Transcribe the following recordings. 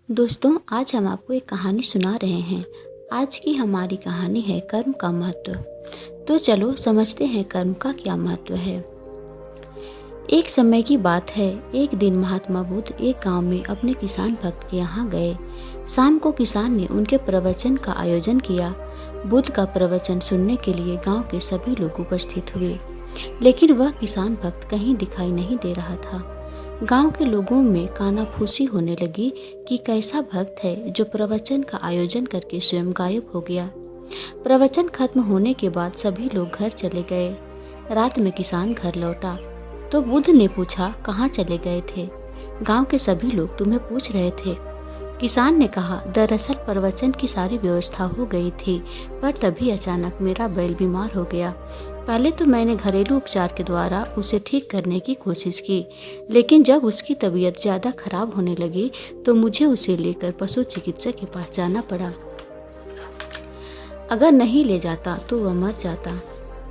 दोस्तों, आज हम आपको एक कहानी सुना रहे हैं। आज की हमारी कहानी है कर्म का महत्व। तो चलो समझते हैं कर्म का क्या महत्व है। एक समय की बात है, एक दिन महात्मा बुद्ध एक गांव में अपने किसान भक्त के यहाँ गए। शाम को किसान ने उनके प्रवचन का आयोजन किया। बुद्ध का प्रवचन सुनने के लिए गांव के सभी लोग उपस्थित हुए, लेकिन वह किसान भक्त कहीं दिखाई नहीं दे रहा था। गांव के लोगों में कानाफूसी होने लगी कि कैसा भक्त है जो प्रवचन का आयोजन करके स्वयं गायब हो गया। प्रवचन खत्म होने के बाद सभी लोग घर चले गए। रात में किसान घर लौटा तो बुद्ध ने पूछा, कहाँ चले गए थे? गांव के सभी लोग तुम्हें पूछ रहे थे। किसान ने कहा, दरअसल प्रवचन की सारी व्यवस्था हो गई थी, पर तभी अचानक मेरा बैल बीमार हो गया। पहले तो मैंने घरेलू उपचार के द्वारा उसे ठीक करने की कोशिश की, लेकिन जब उसकी तबीयत ज़्यादा खराब होने लगी तो मुझे उसे लेकर पशु चिकित्सक के पास जाना पड़ा। अगर नहीं ले जाता तो वह मर जाता।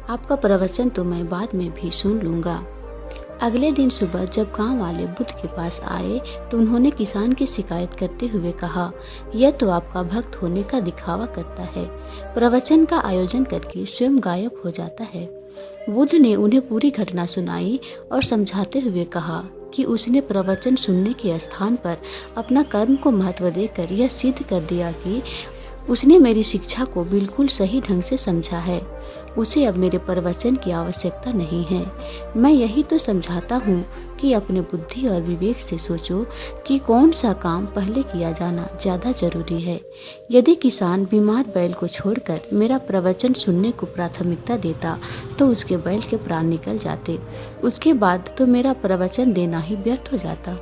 आपका प्रवचन तो मैं बाद में भी सुन लूँगा। अगले दिन सुबह जब गांव वाले बुद्ध के पास आए तो उन्होंने किसान की शिकायत करते हुए कहा, यह तो आपका भक्त होने का दिखावा करता है, प्रवचन का आयोजन करके स्वयं गायब हो जाता है। बुद्ध ने उन्हें पूरी घटना सुनाई और समझाते हुए कहा कि उसने प्रवचन सुनने के स्थान पर अपना कर्म को महत्व देकर यह सिद्ध कर दिया कि उसने मेरी शिक्षा को बिल्कुल सही ढंग से समझा है। उसे अब मेरे प्रवचन की आवश्यकता नहीं है। मैं यही तो समझाता हूँ कि अपने बुद्धि और विवेक से सोचो कि कौन सा काम पहले किया जाना ज़्यादा जरूरी है। यदि किसान बीमार बैल को छोड़कर मेरा प्रवचन सुनने को प्राथमिकता देता तो उसके बैल के प्राण निकल जाते। उसके बाद तो मेरा प्रवचन देना ही व्यर्थ हो जाता।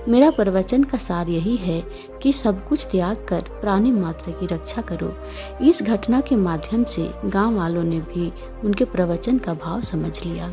मेरा प्रवचन का सार यही है कि सब कुछ त्याग कर प्राणी मात्र की रक्षा करो। इस घटना के माध्यम से गांव वालों ने भी उनके प्रवचन का भाव समझ लिया।